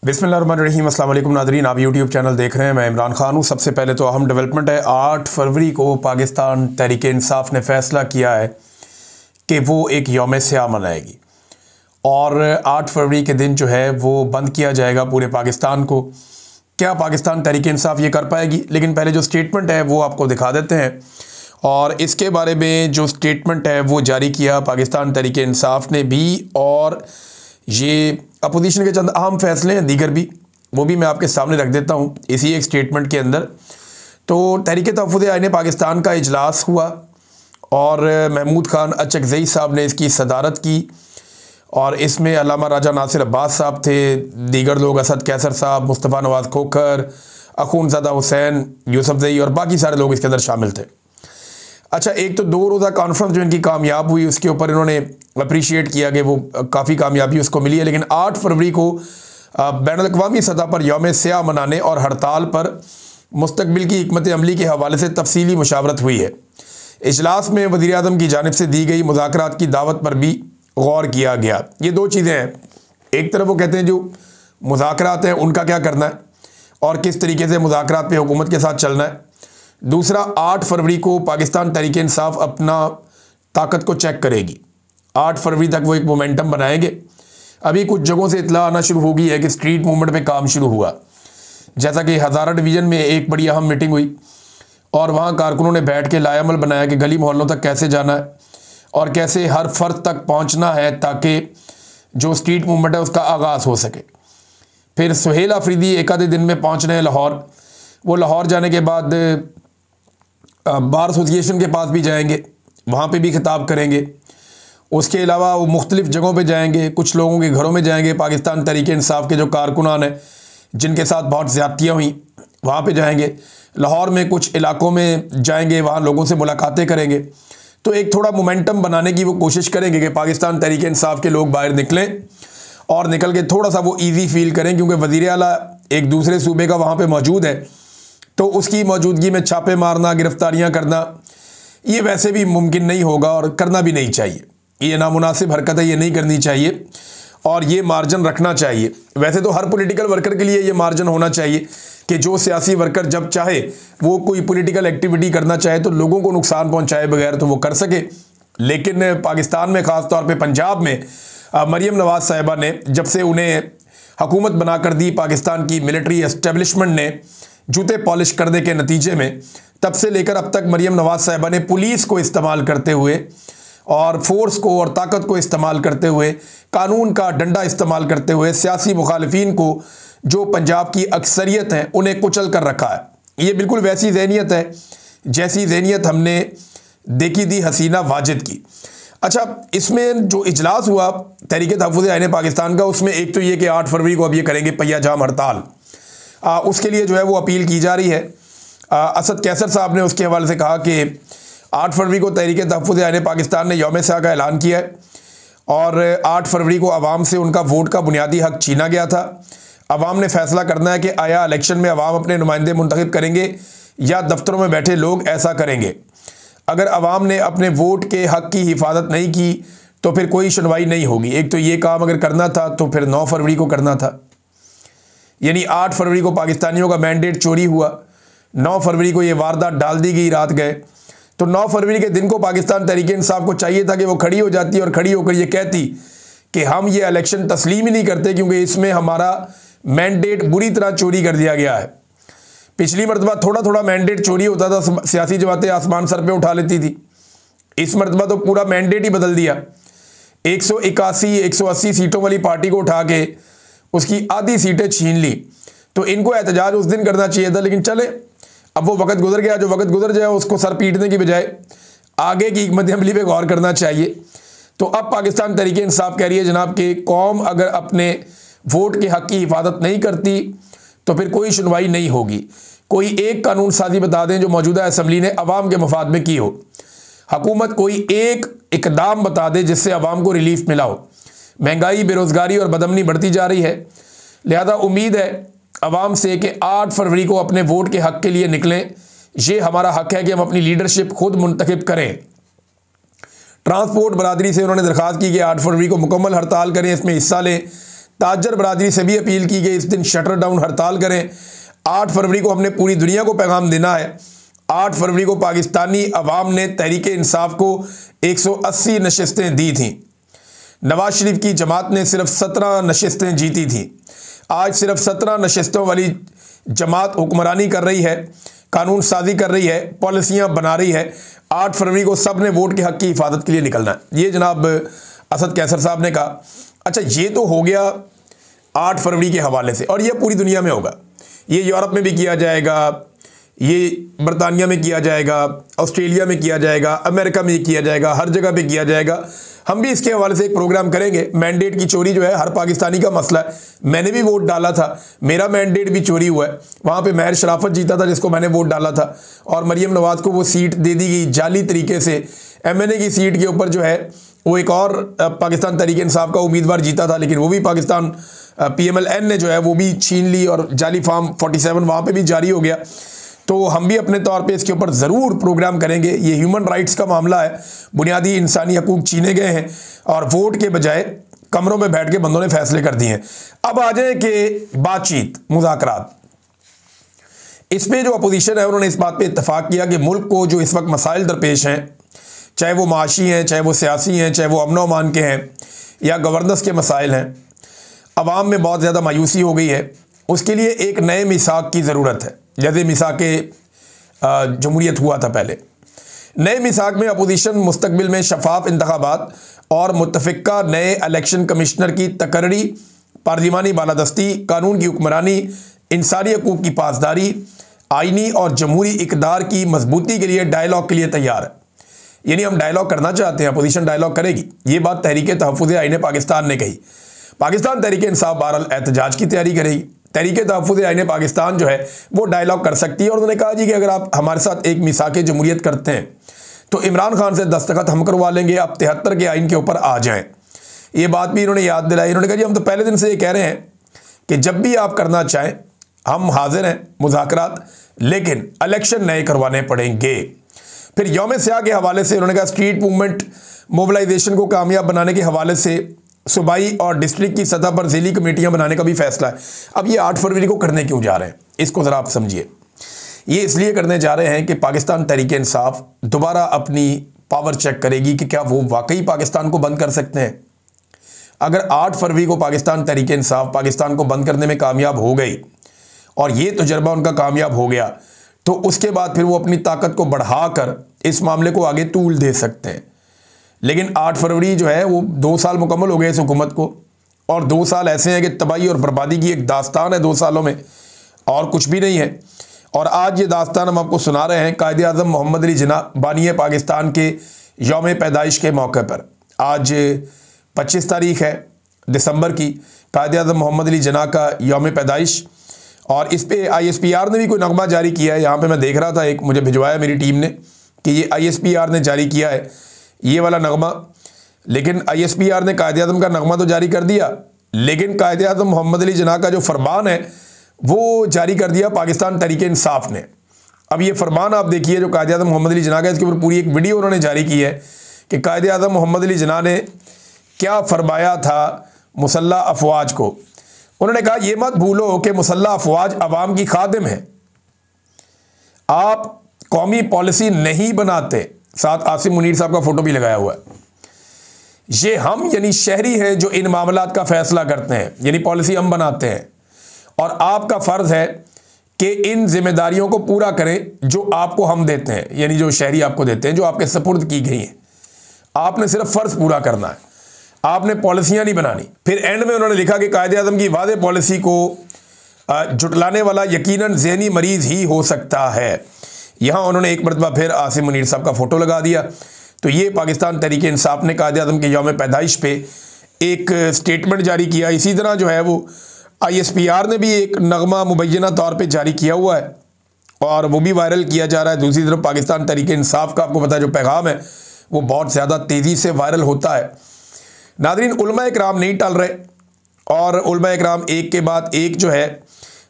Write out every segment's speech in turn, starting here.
बिस्मिल्लाहिर्रहमानिर्रहीम। अस्सलाम वालेकुम नाज़रीन, आप यूट्यूब चैनल देख रहे हैं। मैं इमरान खान हूँ। सबसे पहले तो अहम डेवलपमेंट है, 8 फरवरी को पाकिस्तान तहरीक-ए-इंसाफ ने फ़ैसला किया है कि वो एक यौम स्याह मनाएगी और 8 फरवरी के दिन जो है वो बंद किया जाएगा पूरे पाकिस्तान को। क्या पाकिस्तान तहरीक-ए-इंसाफ ये कर पाएगी? लेकिन पहले जो स्टेटमेंट है वो आपको दिखा देते हैं। और इसके बारे में जो स्टेटमेंट है वो जारी किया पाकिस्तान तहरीक-ए-इंसाफ ने भी, और ये अपोजिशन के चंद अहम फैसले हैं दीगर भी, वो भी मैं आपके सामने रख देता हूँ इसी एक स्टेटमेंट के अंदर। तो तहरीक तहफ़्फ़ुज़ आईन पाकिस्तान का इजलास हुआ और महमूद खान अचकज़ई साहब ने इसकी सदारत की और इसमें अल्लामा राजा नासिर अब्बास साहब थे, दीगर लोग असद कैसर साहब, मुस्तफ़ा नवाज़ खोखर, अख़ूनज़ादा हुसैन, यूसुफ़ज़ई और बाकी सारे लोग इसके अंदर शामिल थे। अच्छा, एक तो 2 रोज़ा कॉन्फ्रेंस जो इनकी कामयाब हुई उसके ऊपर इन्होंने अप्रिशिएट किया कि वो काफ़ी कामयाबी उसको मिली है। लेकिन 8 फरवरी को बैनुल-अक़वामी सतह पर यौम स्याह मनाने और हड़ताल पर मुस्तक़बिल की हिकमत अमली के हवाले से तफसीली मुशावरत हुई है। इजलास में वज़ीर-ए-आज़म की जानिब से दी गई मुज़ाकरात की दावत पर भी गौर किया गया। ये 2 चीज़ें हैं, एक तरफ वो कहते हैं जो मुज़ाकरात हैं उनका क्या करना है और किस तरीके से मुज़ाकरात पे हुकूमत के साथ चलना है। दूसरा, 8 फरवरी को पाकिस्तान तहरीक-ए-इंसाफ अपना ताकत को चेक करेगी। 8 फरवरी तक वो एक मोमेंटम बनाएंगे। अभी कुछ जगहों से इत्तला आना शुरू हो गई है कि स्ट्रीट मूवमेंट पे काम शुरू हुआ, जैसा कि हज़ारा डिवीज़न में एक बड़ी अहम मीटिंग हुई और वहाँ कारकुनों ने बैठ के लाएमल बनाया कि गली मोहल्लों तक कैसे जाना है और कैसे हर फर्द तक पहुँचना है ताकि जो स्ट्रीट मूवमेंट है उसका आगाज़ हो सके। फिर सुहेल आफरीदी एक आधे दिन में पहुँच रहे हैं लाहौर। वो लाहौर जाने के बाद बार एसोसिएशन के पास भी जाएंगे, वहाँ पे भी खिताब करेंगे। उसके अलावा वो मुख्तलिफ़ जगहों पे जाएंगे, कुछ लोगों के घरों में जाएंगे, पाकिस्तान तहरीक-ए-इंसाफ के जो कारकुनान हैं जिनके साथ बहुत ज़्यादतियाँ हुई वहाँ पे जाएंगे। लाहौर में कुछ इलाकों में जाएंगे, वहाँ लोगों से मुलाकातें करेंगे। तो एक थोड़ा मोमेंटम बनाने की वो कोशिश करेंगे कि पाकिस्तान तहरीक-ए-इंसाफ के लोग बाहर निकलें और निकल के थोड़ा सा वो ईज़ी फील करें, क्योंकि वज़ीर आला एक दूसरे सूबे का वहाँ पर मौजूद है, तो उसकी मौजूदगी में छापे मारना, गिरफ्तारियां करना ये वैसे भी मुमकिन नहीं होगा और करना भी नहीं चाहिए। ये नामुनासिब हरकत है, ये नहीं करनी चाहिए और ये मार्जिन रखना चाहिए। वैसे तो हर पॉलिटिकल वर्कर के लिए ये मार्जिन होना चाहिए कि जो सियासी वर्कर जब चाहे वो कोई पॉलिटिकल एक्टिविटी करना चाहे तो लोगों को नुकसान पहुँचाए बगैर तो वो कर सके। लेकिन पाकिस्तान में, ख़ास तौर पर पंजाब में, मरीम नवाज़ साहिबा ने जब से उन्हें हुकूमत बना कर दी पाकिस्तान की मिलिट्री एस्टेब्लिशमेंट ने जूते पॉलिश करने के नतीजे में, तब से लेकर अब तक मरीम नवाज़ साहिबा ने पुलिस को इस्तेमाल करते हुए और फोर्स को और ताकत को इस्तेमाल करते हुए, कानून का डंडा इस्तेमाल करते हुए सियासी मुखालिफिन को, जो पंजाब की अक्सरियत है, उन्हें कुचल कर रखा है। ये बिल्कुल वैसी ज़हनियत है जैसी ज़हनियत हमने देखी थी हसीना वाजिद की। अच्छा, इसमें जो इजलास हुआ तहरीक तहफ़्फ़ुज़ आईन पाकिस्तान का, उसमें एक तो ये कि 8 फरवरी को अब ये करेंगे पहिया जाम हड़ताल। उसके लिए जो है वो अपील की जा रही है। असद कैसर साहब ने उसके हवाले से कहा कि 8 फरवरी को तहरीक तहफ़्फ़ुज़ आईन पाकिस्तान ने यौम स्याह का ऐलान किया है और 8 फरवरी को आवाम से उनका वोट का बुनियादी हक छीना गया था। आवाम ने फैसला करना है कि आया इलेक्शन में आवाम अपने नुमाइंदे मुंतखब करेंगे या दफ्तरों में बैठे लोग ऐसा करेंगे। अगर आवाम ने अपने वोट के हक की हिफाजत नहीं की तो फिर कोई सुनवाई नहीं होगी। एक तो ये काम अगर करना था तो फिर 9 फरवरी को करना था, यानी 8 फरवरी को पाकिस्तानियों का मैंडेट चोरी हुआ, 9 फरवरी को ये वारदात डाल दी गई, रात गए। तो 9 फरवरी के दिन को पाकिस्तान तहरीक-ए-इंसाफ को चाहिए था कि वो खड़ी हो जाती और खड़ी होकर ये कहती कि हम ये इलेक्शन तस्लीम ही नहीं करते क्योंकि इसमें हमारा मैंडेट बुरी तरह चोरी कर दिया गया है। पिछली मरतबा थोड़ा थोड़ा मैंडेट चोरी होता था, सियासी जमातें आसमान सर पर उठा लेती थी। इस मरतबा तो पूरा मैंडेट ही बदल दिया। 181-180 सीटों वाली पार्टी को उठा के उसकी आधी सीटें छीन ली। तो इनको एहतजाज उस दिन करना चाहिए था, लेकिन चले, अब वो वक्त गुजर गया। जो वक्त गुजर जाए उसको सर पीटने की बजाय आगे की हिकमत अमली पे गौर करना चाहिए। तो अब पाकिस्तान तहरीक-ए-इंसाफ कह रही है जनाब कि कौम अगर अपने वोट के हक़ की हिफाजत नहीं करती तो फिर कोई सुनवाई नहीं होगी। कोई एक कानून साजी बता दें जो मौजूदा असम्बली ने अवाम के मफाद में की हो। हुकूमत कोई एक इकदाम बता दे जिससे अवाम को रिलीफ मिला हो। महंगाई, बेरोज़गारी और बदअमनी बढ़ती जा रही है, लिहाजा उम्मीद है अवाम से कि 8 फरवरी को अपने वोट के हक़ के लिए निकलें। ये हमारा हक़ है कि हम अपनी लीडरशिप खुद मुंतखब करें। ट्रांसपोर्ट बरादरी से उन्होंने दरख्वास्त की कि 8 फरवरी को मुकम्मल हड़ताल करें, इसमें हिस्सा लें ताजर बरादरी से भी अपील की गई इस दिन शटर डाउन हड़ताल करें। 8 फरवरी को हमने पूरी दुनिया को पैगाम देना है। 8 फरवरी को पाकिस्तानी अवाम ने तहरीक इंसाफ को 180 नशिस्तें दी थीं। नवाज शरीफ की जमात ने सिर्फ 17 नशिस्तें जीती थी। आज सिर्फ 17 नशिस्तों वाली जमात हुक्मरानी कर रही है, कानून साजी कर रही है, पॉलिसियां बना रही है। 8 फरवरी को सब ने वोट के हक की हिफाजत के लिए निकलना है। ये जनाब असद कैसर साहब ने कहा। अच्छा, ये तो हो गया 8 फरवरी के हवाले से, और ये पूरी दुनिया में होगा। ये यूरोप में भी किया जाएगा, ये बरतानिया में किया जाएगा, ऑस्ट्रेलिया में किया जाएगा, अमेरिका में किया जाएगा, हर जगह पे किया जाएगा। हम भी इसके हवाले से एक प्रोग्राम करेंगे। मैंडेट की चोरी जो है हर पाकिस्तानी का मसला है। मैंने भी वोट डाला था, मेरा मैंडेट भी चोरी हुआ है। वहाँ पे महर शराफत जीता था जिसको मैंने वोट डाला था, और मरियम नवाज को वो सीट दे दी गई जाली तरीके से। MNA की सीट के ऊपर जो है वो एक और पाकिस्तान तहरीक इंसाफ का उम्मीदवार जीता था, लेकिन वो भी पाकिस्तान PMLN ने जो है वो भी छीन ली, और जाली फार्म 47 वहाँ पर भी जारी हो गया। तो हम भी अपने तौर पे इसके ऊपर ज़रूर प्रोग्राम करेंगे। ये ह्यूमन राइट्स का मामला है, बुनियादी इंसानी हकूक़ छीने गए हैं और वोट के बजाय कमरों में बैठ के बंदों ने फैसले कर दिए हैं। अब आ जाए कि बातचीत, मुज़ाकरात, इसमें जो अपोजिशन है उन्होंने इस बात पे इत्तफाक किया कि मुल्क को जो इस वक्त मसाइल दरपेश हैं, चाहे वो माशी हैं, चाहे वो सियासी हैं, चाहे वो अमन अमान के हैं या गवर्नेंस के मसाइल हैं, अवाम में बहुत ज़्यादा मायूसी हो गई है। उसके लिए एक नए मिसाक की ज़रूरत है, जैसे मिसाक जमहूरियत हुआ था पहले। नए मिसाक में अपोजिशन मुस्तकबिल में शफाफ इंतखाबात और मुतफ़िका नए इलेक्शन कमिश्नर की तकर्री, पार्लिमानी बालादस्ती, कानून की हुक्मरानी, इंसानी हकूक़ की पासदारी, आइनी और जमहूरी इक़दार की मजबूती के लिए डायलॉग के लिए तैयार है। यानी हम डायलॉग करना चाहते हैं, अपोजिशन डायलॉग करेगी। ये बात तहरीक तहफ़्फ़ुज़ आईन पाकिस्तान ने कही। पाकिस्तान तहरीक इंसाफ बहरहाल एहतजाज की तैयारी करेगी। तहरीक तहफ़्फ़ुज़ आईन पाकिस्तान जो है वो डायलॉग कर सकती है, और उन्होंने कहा जी कि अगर आप हमारे साथ एक मिसाक जमहूरियत करते हैं तो इमरान खान से दस्तखत हम करवा लेंगे, आप 73 के आइन के ऊपर आ जाएं। ये बात भी इन्होंने याद दिलाई। इन्होंने कहा जी हम तो पहले दिन से ये कह रहे हैं कि जब भी आप करना चाहें हम हाजिर हैं मुज़ाकरात, लेकिन इलेक्शन नए करवाने पड़ेंगे। फिर यौम स्याह के हवाले से उन्होंने कहा स्ट्रीट मूवमेंट मोबिलाइजेशन को कामयाब बनाने के हवाले से सूबाई और डिस्ट्रिक्ट की सतह पर ज़िली कमेटियां बनाने का भी फैसला है। अब ये 8 फरवरी को करने क्यों जा रहे हैं, इसको ज़रा आप समझिए। ये इसलिए करने जा रहे हैं कि पाकिस्तान तहरीक इंसाफ दोबारा अपनी पावर चेक करेगी कि क्या वो वाकई पाकिस्तान को बंद कर सकते हैं। अगर 8 फरवरी को पाकिस्तान तहरीक इंसाफ पाकिस्तान को बंद करने में कामयाब हो गई और ये तजर्बा उनका कामयाब हो गया, तो उसके बाद फिर वो अपनी ताकत को बढ़ाकर इस मामले को आगे तूल दे सकते हैं। लेकिन 8 फरवरी जो है वो 2 साल मुकम्मल हो गए इस हुकूमत को, और 2 साल ऐसे हैं कि तबाही और बर्बादी की एक दास्तान है 2 सालों में, और कुछ भी नहीं है। और आज ये दास्तान हम आपको सुना रहे हैं कायदे आज़म मोहम्मद अली जिन्ना बानी पाकिस्तान के यौम पैदाइश के मौके पर। आज 25 तारीख है दिसंबर की, कायदे आज़म मोहम्मद अली जिन्ना का यौम पैदाइश, और इस पे ISPR ने भी कोई नगमा जारी किया है। यहाँ पे मैं देख रहा था, एक मुझे भिजवाया मेरी टीम ने कि ये ISPR ने जारी किया है ये वाला नगमा। लेकिन ISPR ने कायदे आज़म का नगमा तो जारी कर दिया, लेकिन कायदे आज़म मोहम्मद अली जिन्ना का जो फरमान है वो जारी कर दिया पाकिस्तान तहरीक इंसाफ ने। अब ये फरमान आप देखिए जो कायदे आज़म मोहम्मद अली जिन्ना का, इसके ऊपर पूरी एक वीडियो उन्होंने जारी की है कि कायदे आज़म मोहम्मद अली जिन्ना ने क्या फरमाया था मुसल्लह अफवाज को। उन्होंने कहा ये मत भूलो कि मुसल्लह अफवाज अवाम की खादिम है, आप कौमी पॉलिसी नहीं बनाते। साथ आसिम मुनीर साहब का फोटो भी लगाया हुआ है। ये हम यानी शहरी हैं जो इन मामलात का फैसला करते हैं, यानी पॉलिसी हम बनाते हैं, और आपका फ़र्ज़ है कि इन जिम्मेदारियों को पूरा करें जो आपको हम देते हैं, यानी जो शहरी आपको देते हैं, जो आपके सपुर्द की गई हैं। आपने सिर्फ फ़र्ज़ पूरा करना है, आपने पॉलिसियाँ नहीं बनानी। फिर एंड में उन्होंने लिखा कि कायदे आज़म की वादे पॉलिसी को जुटलाने वाला यकीनन ज़हनी मरीज़ ही हो सकता है। यहाँ उन्होंने एक मरतबा फिर आसिम मुनीर साहब का फ़ोटो लगा दिया। तो ये पाकिस्तान तहरीक इंसाफ ने कायदे आज़म के यौम पैदाइश पे एक स्टेटमेंट जारी किया। इसी तरह जो है वो ISPR ने भी एक नगमा मुबैना तौर पे जारी किया हुआ है और वो भी वायरल किया जा रहा है। दूसरी तरफ पाकिस्तान तहरीक इंसाफ का आपको पता है जो पैगाम है वो बहुत ज़्यादा तेज़ी से वायरल होता है। नादरीन, उलमा इकराम नहीं टल रहे और उलमा इकराम एक के बाद एक जो है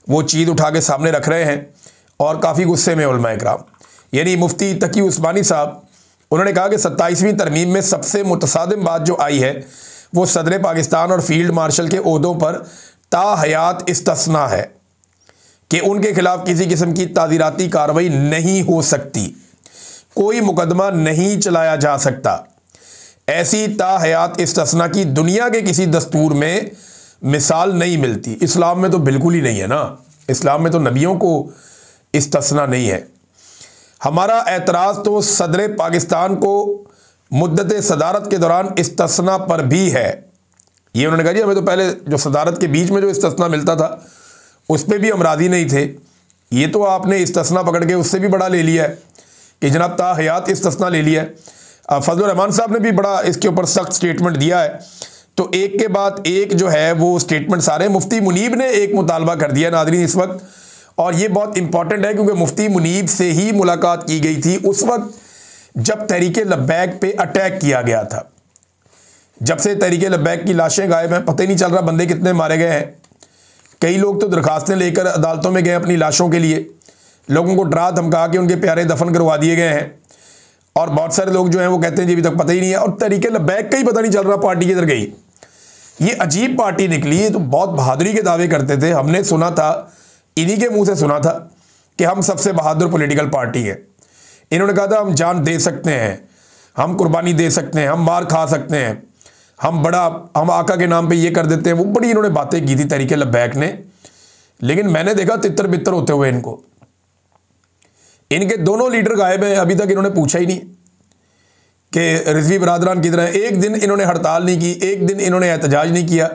वो चीज़ उठा के सामने रख रहे हैं और काफ़ी गुस्से में उलमा इकराम। यानी मुफ्ती तकी उस्मानी साहब, उन्होंने कहा कि 27वीं तरमीम में सबसे मुतसादिम बात जो आई है वो सदर पाकिस्तान और फील्ड मार्शल के ओहदों पर ताहयात इस्तिस्ना है कि उनके खिलाफ किसी किस्म की ताज़ीराती कार्रवाई नहीं हो सकती, कोई मुकदमा नहीं चलाया जा सकता। ऐसी ताहयात इस्तिस्ना की दुनिया के किसी दस्तूर में मिसाल नहीं मिलती। इस्लाम में तो बिल्कुल ही नहीं है ना, इस्लाम में तो नबियों को इस्तिस्ना नहीं है। हमारा एतराज़ तो सदर पाकिस्तान को मुद्दत सदारत के दौरान इस्तिस्ना पर भी है। ये उन्होंने कहा जी हमें तो पहले जो सदारत के बीच में जो इस्तिस्ना मिलता था उस पर भी हम राज़ी नहीं थे, ये तो आपने इस्तिस्ना पकड़ के उससे भी बड़ा ले लिया है कि जनाब ताहयात इस्तिस्ना ले लिया है। फजल रहमान साहब ने भी बड़ा इसके ऊपर सख्त स्टेटमेंट दिया है। तो एक के बाद एक जो है वो स्टेटमेंट सारे, मुफ्ती मुनीब ने एक मुतालबा कर दिया नाज़रीन इस वक्त, और ये बहुत इंपॉर्टेंट है क्योंकि मुफ्ती मुनीब से ही मुलाकात की गई थी उस वक्त जब तहरीक लब्बैक पे अटैक किया गया था। जब से तहरीक लब्बैक की लाशें गायब हैं, पता ही नहीं चल रहा बंदे कितने मारे गए हैं। कई लोग तो दरखास्तें लेकर अदालतों में गए अपनी लाशों के लिए, लोगों को डरा धमका के उनके प्यारे दफन करवा दिए गए हैं, और बहुत सारे लोग जो हैं वो कहते हैं जी अभी तक पता ही नहीं है, और तहरीक लब्बैक का ही पता नहीं चल रहा पार्टी किधर गई। ये अजीब पार्टी निकली, तो बहुत बहादुरी के दावे करते थे। हमने सुना था, इन्हीं के मुंह से सुना था कि हम सबसे बहादुर पॉलिटिकल पार्टी है। इन्होंने कहा था हम जान दे सकते हैं, हम कुर्बानी दे सकते हैं, हम मार खा सकते हैं, हम आका के नाम पे ये कर देते हैं। वो बड़ी इन्होंने बातें की थी तहरीक लब्बैक ने, लेकिन मैंने देखा तितर बितर होते हुए इनको। इनके दोनों लीडर गायब हैं, अभी तक इन्होंने पूछा ही नहीं कि रिजवी बरादरान किधर है। एक दिन इन्होंने हड़ताल नहीं की, एक दिन इन्होंने एहतजाज नहीं किया,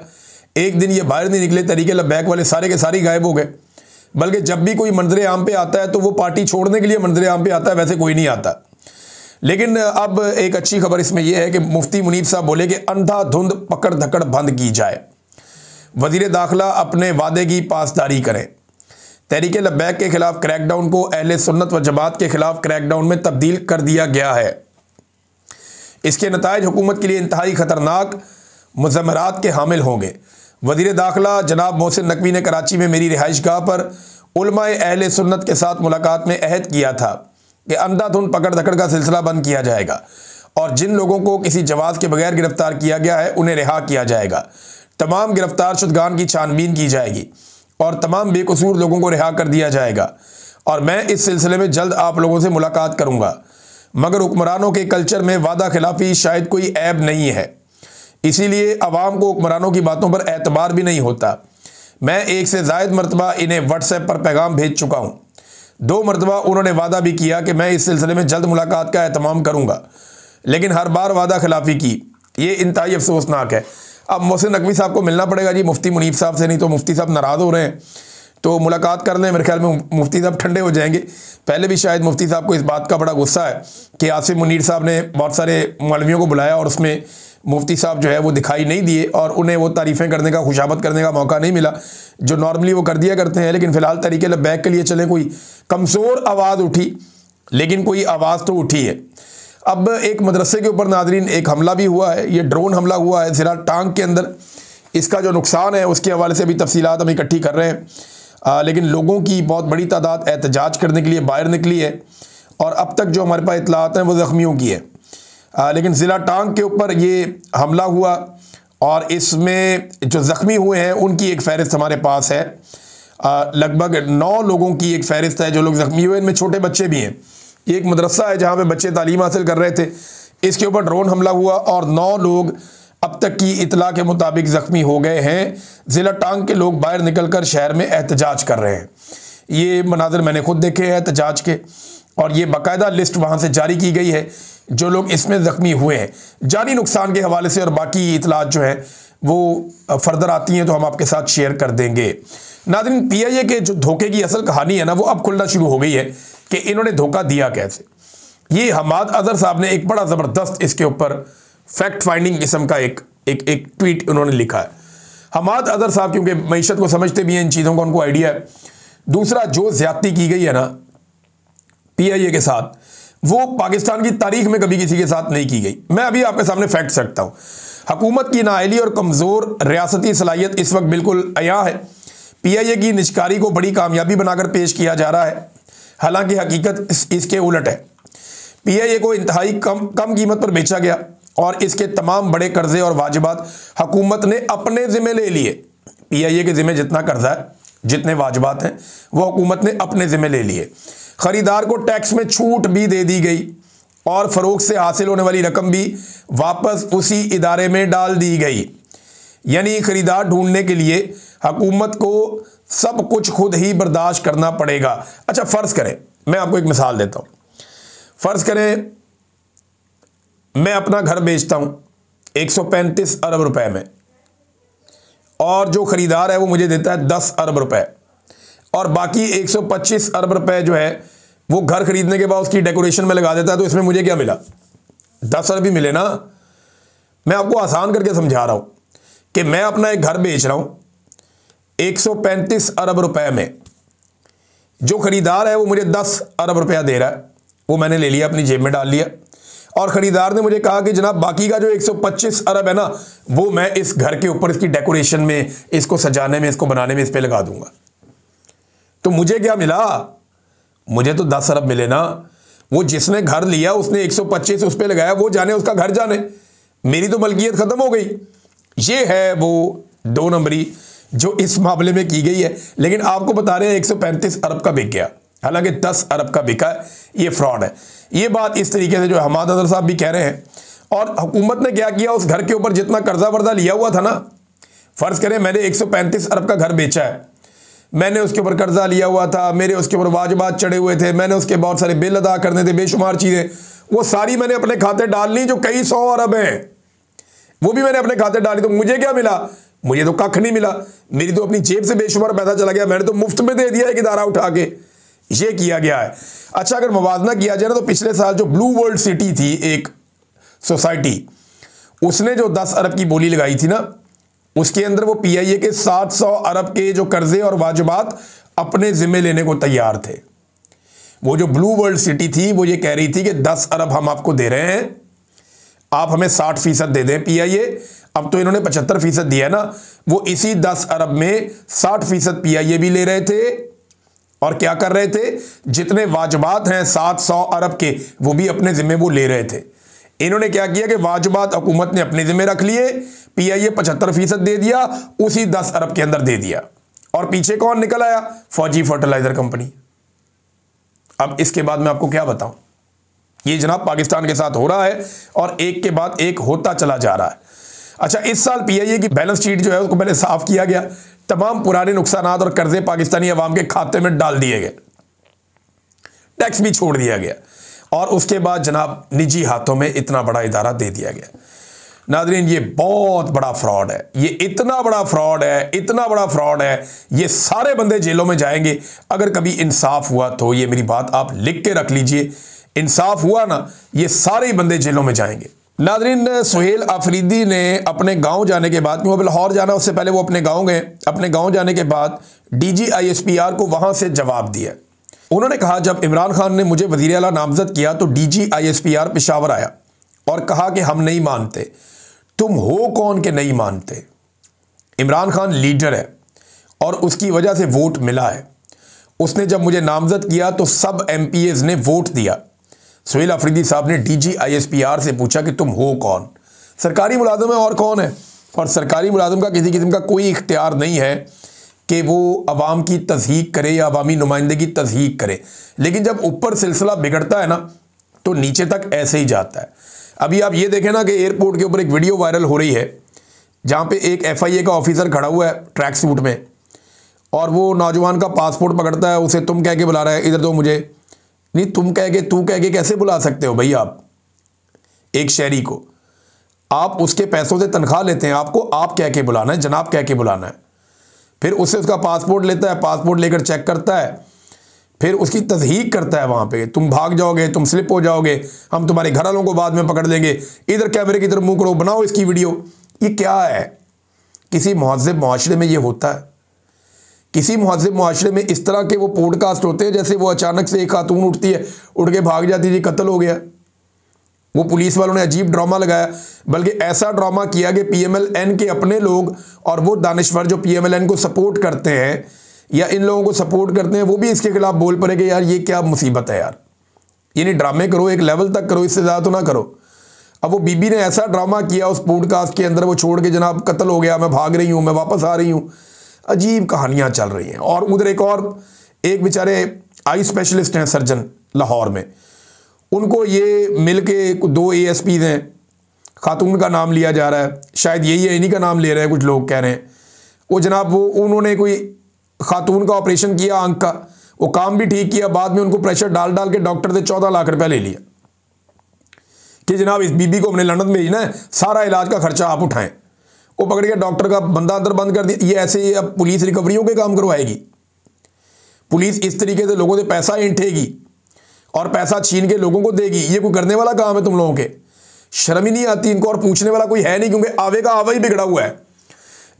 एक दिन ये बाहर नहीं निकले। तहरीक लब्बैक वाले सारे के सारे गायब हो गए। बल्कि जब भी कोई मंजर आम पे आता है तो वो पार्टी छोड़ने के लिए मंजर आम पे आता है, वैसे कोई नहीं आता। लेकिन अब एक अच्छी खबर इसमें यह है कि मुफ्ती मुनीब साहब बोले कि अंधाधुंध पकड़ धकड़ बंद की जाए, वजीर दाखिला अपने वादे की पासदारी करें। तहरीक लब्बैक के खिलाफ क्रैकडाउन को अहले सुन्नत व जमात के खिलाफ क्रैकडाउन में तब्दील कर दिया गया है। इसके नताइज हुकूमत के लिए इंतहाई खतरनाक मुज़म्मरात के हामिल होंगे। वज़ीर दाखिला जनाब मोहसिन नकवी ने कराची में मेरी रिहाइशगाह पर उलमाए अहले सुन्नत के साथ मुलाकात में अहद किया था कि अंधाधुंध पकड़ धकड़ का सिलसिला बंद किया जाएगा और जिन लोगों को किसी जवाब के बगैर गिरफ्तार किया गया है उन्हें रिहा किया जाएगा। तमाम गिरफ्तार शुदगान की छानबीन की जाएगी और तमाम बेकसूर लोगों को रिहा कर दिया जाएगा। और मैं इस सिलसिले में जल्द आप लोगों से मुलाकात करूँगा। मगर हुक्मरानों के कल्चर में वादा खिलाफी शायद कोई ऐब नहीं है, इसीलिए अवाम को हुक्मरानों की बातों पर एतबार भी नहीं होता। मैं एक से ज़ायद मरतबा इन्हें व्हाट्सएप पर पैगाम भेज चुका हूँ। 2 मरतबा उन्होंने वादा भी किया कि मैं इस सिलसिले में जल्द मुलाकात का एहतमाम करूँगा, लेकिन हर बार वादा खिलाफी की। ये इंतहाई अफसोसनाक है। अब मोहसिन नकवी साहब को मिलना पड़ेगा जी मुफ्ती मुनीब साहब से, नहीं तो मुफ्ती साहब नाराज़ हो रहे हैं। तो मुलाकात कर लें, मेरे ख्याल में मुफ्ती साहब ठंडे हो जाएंगे। पहले भी शायद मुफ्ती साहब को इस बात का बड़ा गुस्सा है कि आसिफ मुनीर साहब ने बहुत सारे मौलवियों को बुलाया और उसमें मुफ्ती साहब जो है वो दिखाई नहीं दिए और उन्हें वो तारीफ़ें करने का, खुशामद करने का मौका नहीं मिला जो नॉर्मली वो कर दिया करते हैं। लेकिन फ़िलहाल तहरीक लब्बैक के लिए चले, कोई कमज़ोर आवाज़ उठी लेकिन कोई आवाज़ तो उठी है। अब एक मदरसे के ऊपर नादरीन एक हमला भी हुआ है, ये ड्रोन हमला हुआ है ज़रा टांग के अंदर। इसका जो नुकसान है उसके हवाले से अभी तफसीलात हम इकट्ठी कर रहे हैं, लेकिन लोगों की बहुत बड़ी तादाद एहतजाज करने के लिए बाहर निकली है और अब तक जो हमारे पास इतलात हैं वो ज़ख्मियों की है। लेकिन ज़िला टांग के ऊपर ये हमला हुआ और इसमें जो ज़ख्मी हुए हैं उनकी एक फ़हरिस्त हमारे पास है। लगभग 9 लोगों की एक फ़हरिस्त है जो लोग ज़ख्मी हुए, इनमें छोटे बच्चे भी हैं। एक मदरसा है जहाँ पे बच्चे तालीम हासिल कर रहे थे, इसके ऊपर ड्रोन हमला हुआ और 9 लोग अब तक की इतला के मुताबिक ज़ख्मी हो गए हैं। ज़िला टांग के लोग बाहर निकल कर शहर में एहतजाज कर रहे हैं। ये मनाज़र मैंने खुद देखे हैं एहतजाज के, और ये बाकायदा लिस्ट वहाँ से जारी की गई है जो लोग इसमें ज़ख्मी हुए हैं। जानी नुकसान के हवाले से और बाकी इतलात जो है वो फर्दर आती हैं तो हम आपके साथ शेयर कर देंगे। नाज़रीन, PIA के जो धोखे की असल कहानी है ना वो अब खुलना शुरू हो गई है कि इन्होंने धोखा दिया कैसे। ये हमाद अज़हर साहब ने एक बड़ा ज़बरदस्त इसके ऊपर फैक्ट फाइंडिंग किस्म का एक ट्वीट उन्होंने लिखा है। हमाद अज़हर साहब क्योंकि मईशत को समझते भी हैं, इन चीज़ों का उनको आइडिया है। दूसरा, जो ज़्यादती की गई है ना PIA के साथ, वो पाकिस्तान की तारीख में कभी किसी के साथ नहीं की गई। मैं अभी आपके सामने फैक्ट्स रखता हूँ। हुकूमत की नाअहली और कमज़ोर रियासती सलाहियत इस वक्त बिल्कुल अया है। PIA की निजकारी को बड़ी कामयाबी बनाकर पेश किया जा रहा है, हालांकि हकीकत इसके उलट है। PIA को इंतहाई कम कीमत पर बेचा गया। और इसके तमाम बड़े कर्जे और वाजिबात हुकूमत ने अपने ज़िम्मे ले लिए। पीआईए के ज़िम्मे जितना कर्जा है, जितने वाजिबात हैं, वो हुकूमत ने अपने ज़िम्मे ले लिए। ख़रीदार को टैक्स में छूट भी दे दी गई और फ़रोख्त से हासिल होने वाली रकम भी वापस उसी इदारे में डाल दी गई। यानी ख़रीदार ढूंढने के लिए हुकूमत को सब कुछ खुद ही बर्दाश्त करना पड़ेगा। अच्छा, फ़र्ज़ करें, मैं आपको एक मिसाल देता हूँ। फ़र्ज़ करें मैं अपना घर बेचता हूँ 135 अरब रुपए में, और जो ख़रीदार है वो मुझे देता है 10 अरब रुपए, और बाकी 125 अरब रुपए जो है वो घर खरीदने के बाद उसकी डेकोरेशन में लगा देता है, तो इसमें मुझे क्या मिला? 10 अरब ही मिले ना। मैं आपको आसान करके समझा रहा हूँ कि मैं अपना एक घर बेच रहा हूँ 135 अरब रुपए में, जो ख़रीदार है वो मुझे 10 अरब रुपया दे रहा है, वो मैंने ले लिया, अपनी जेब में डाल लिया, और ख़रीदार ने मुझे कहा कि जनाब बाकी का जो 125 अरब है ना, वो मैं इस घर के ऊपर इसकी डेकोरेशन में, इसको सजाने में, इसको बनाने में इस पे लगा दूंगा। तो मुझे क्या मिला? मुझे तो 10 अरब मिले ना। वो जिसने घर लिया उसने 125 उस पे लगाया, वो जाने, उसका घर जाने, मेरी तो मलकियत ख़त्म हो गई। ये है वो 2 नंबरी जो इस मामले में की गई है। लेकिन आपको बता रहे हैं 135 अरब का बिक गया, हालांकि 10 अरब का बिका है। ये फ्रॉड है। ये बात इस तरीके से जो हमाद अदर साहब भी कह रहे हैं। और हुकूमत ने क्या किया, उस घर के ऊपर जितना कर्जा वर्जा लिया हुआ था ना, फ़र्ज़ करें मैंने 135 अरब का घर बेचा है, मैंने उसके ऊपर कर्जा लिया हुआ था, मेरे उसके ऊपर वाजिबात चढ़े हुए थे, मैंने उसके बहुत सारे बिल अदा करने थे, बेशुमार चीज़ें, वो सारी मैंने अपने खाते डाल ली, जो कई 100 अरब हैं, वो भी मैंने अपने खाते डाली। तो मुझे क्या मिला? मुझे तो कख नहीं मिला। मेरी तो अपनी जेब से बेशुमार पैसा चला गया, मैंने तो मुफ्त में दे दिया एक इदारा उठा के। ये किया गया है। अच्छा, अगर मुवाजना किया जाए ना, तो पिछले साल जो ब्लू वर्ल्ड सिटी थी, एक सोसाइटी, उसने जो 10 अरब की बोली लगाई थी ना, उसके अंदर वो पीआईए के 700 अरब के जो कर्जे और वाजिबात अपने जिम्मे लेने को तैयार थे। वो जो ब्लू वर्ल्ड सिटी थी वो ये कह रही थी कि 10 अरब हम आपको दे रहे हैं, आप हमें 60% दे दें पीआईए। अब तो इन्होंने 75% दिया है ना, वो इसी 10 अरब में 60% पीआईए भी ले रहे थे, और क्या कर रहे थे, जितने वाजिबात हैं 700 अरब के, वो भी अपने जिम्मे वो ले रहे थे। इन्होंने क्या किया कि वाजिबात हुकूमत ने अपने जिम्मे रख लिए, पीआईए 75% दे दिया, उसी 10 अरब के अंदर दे दिया, और पीछे कौन निकल आया? फौजी फर्टिलाइजर कंपनी। अब इसके बाद मैं आपको क्या बताऊं, ये जनाब पाकिस्तान के साथ हो रहा है, और एक के बाद एक होता चला जा रहा है। अच्छा, इस साल पीआईए की बैलेंस शीट जो है उसको पहले साफ किया गया, तमाम पुराने नुकसानात और कर्जे पाकिस्तानी अवाम के खाते में डाल दिए गए, टैक्स भी छोड़ दिया गया, और उसके बाद जनाब निजी हाथों में इतना बड़ा इदारा दे दिया गया। नाज़रीन, ये बहुत बड़ा फ्रॉड है, ये इतना बड़ा फ्रॉड है, इतना बड़ा फ्रॉड है, ये सारे बंदे जेलों में जाएंगे। अगर कभी इंसाफ हुआ तो ये मेरी बात आप लिख के रख लीजिए, इंसाफ हुआ ना, ये सारे ही बंदे जेलों में जाएंगे। नाज़रीन, सुहेल आफरीदी ने अपने गांव जाने के बाद, वो लाहौर जाना उससे पहले वो अपने गांव गए, अपने गांव जाने के बाद डीजी आईएसपीआर को वहां से जवाब दिया। उन्होंने कहा, जब इमरान खान ने मुझे वज़ीर आला नामज़द किया तो डीजी आईएसपीआर पेशावर आया और कहा कि हम नहीं मानते। तुम हो कौन कि नहीं मानते? इमरान खान लीडर है और उसकी वजह से वोट मिला है। उसने जब मुझे नामज़द किया तो सब एमपीएज़ ने वोट दिया। सुहेल आफरीदी साहब ने डीजी आईएसपीआर से पूछा कि तुम हो कौन? सरकारी मुलाजिम है, और कौन है? और सरकारी मुलाजिम का किसी किस्म का कोई इख्तियार नहीं है कि वो अवाम की तज़हीक करे या अवामी नुमाइंदगी तज़हीक करे। लेकिन जब ऊपर सिलसिला बिगड़ता है ना, तो नीचे तक ऐसे ही जाता है। अभी आप ये देखें ना कि एयरपोर्ट के ऊपर एक वीडियो वायरल हो रही है, जहाँ पे एक FIA का ऑफिसर खड़ा हुआ है ट्रैक सूट में, और वो नौजवान का पासपोर्ट पकड़ता है, उसे तुम कह के बुला रहा है, इधर दो मुझे। नहीं, तुम कह के, तू कह के कैसे बुला सकते हो भाई? आप एक शहरी को, आप उसके पैसों से तनख्वाह लेते हैं, आपको आप कह के बुलाना है, जनाब कह के बुलाना है। फिर उससे उसका पासपोर्ट लेता है, पासपोर्ट लेकर चेक करता है, फिर उसकी तज़हीक करता है वहाँ पे, तुम भाग जाओगे, तुम स्लिप हो जाओगे, हम तुम्हारे घर वालों को बाद में पकड़ लेंगे, इधर कैमरे की तरफ मुँह करो, बनाओ इसकी वीडियो। ये क्या है? किसी महज़ब मुआशरे में ये होता है? किसी महज़ब मुआशरे में इस तरह के वो पॉडकास्ट होते हैं जैसे वो अचानक से एक खातून उठती है, उठ के भाग जाती है, जी कत्ल हो गया। वो पुलिस वालों ने अजीब ड्रामा लगाया, बल्कि ऐसा ड्रामा किया कि PMLN के अपने लोग और वो दानिश्वर जो PMLN को सपोर्ट करते हैं या इन लोगों को सपोर्ट करते हैं, वो भी इसके खिलाफ बोल पड़े कि यार ये क्या मुसीबत है यार, ये नहीं, ड्रामे करो, एक लेवल तक करो, इससे ज़्यादा तो ना करो। अब वो बीबी ने ऐसा ड्रामा किया उस पॉडकास्ट के अंदर, वो छोड़ के जनाब कत्ल हो गया, मैं भाग रही हूँ, मैं वापस आ रही हूँ। अजीब कहानियाँ चल रही हैं। और उधर एक बेचारे आई स्पेशलिस्ट हैं सर्जन लाहौर में, उनको ये मिल के 2 ASP हैं, खातून का नाम लिया जा रहा है, शायद यही है, इन्हीं का नाम ले रहे हैं, कुछ लोग कह रहे हैं। वो जनाब वो उन्होंने कोई खातून का ऑपरेशन किया आंख का, वो काम भी ठीक किया, बाद में उनको प्रेशर डाल डाल के डॉक्टर से 14 लाख रुपया ले लिया कि जनाब इस बीबी को हमने लंदन भेजना है, सारा इलाज का खर्चा आप उठाएं। वो पकड़ के डॉक्टर का बंदा अंदर बंद कर दिया। ये ऐसे ही अब पुलिस रिकवरियों के काम करवाएगी। पुलिस इस तरीके से लोगों से पैसा इंठेगी और पैसा छीन के लोगों को देगी। ये कोई करने वाला काम है तुम लोगों के? शर्म ही नहीं आती इनको, और पूछने वाला कोई है नहीं, क्योंकि आवे का आवा ही बिगड़ा हुआ है।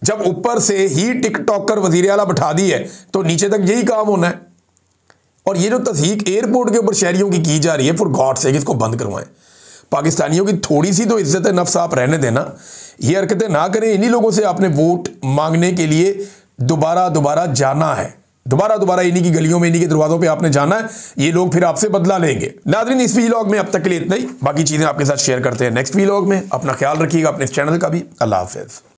जब ऊपर से ही टिकटॉकर वजीर आला बैठा दी है तो नीचे तक यही काम होना है। और ये जो तस्हीक एयरपोर्ट के ऊपर शहरियों की जा रही है, फॉर गॉड सेक इसको बंद करवाएं। पाकिस्तानियों की थोड़ी सी तो इज्जत नफ्स आप रहने देना, ये हरकतें ना करें। इन्हीं लोगों से आपने वोट मांगने के लिए दोबारा जाना है, दोबारा इन्हीं की गलियों में, इन्हीं के दरवाजों पे आपने जाना है। ये लोग फिर आपसे बदला लेंगे। नाज़रीन, इस वीलॉग में अब तक के लिए इतना ही, बाकी चीज़ें आपके साथ शेयर करते हैं नेक्स्ट वीलॉग में। अपना ख्याल रखिएगा, अपने इस चैनल का भी। अल्लाह हाफ़िज़।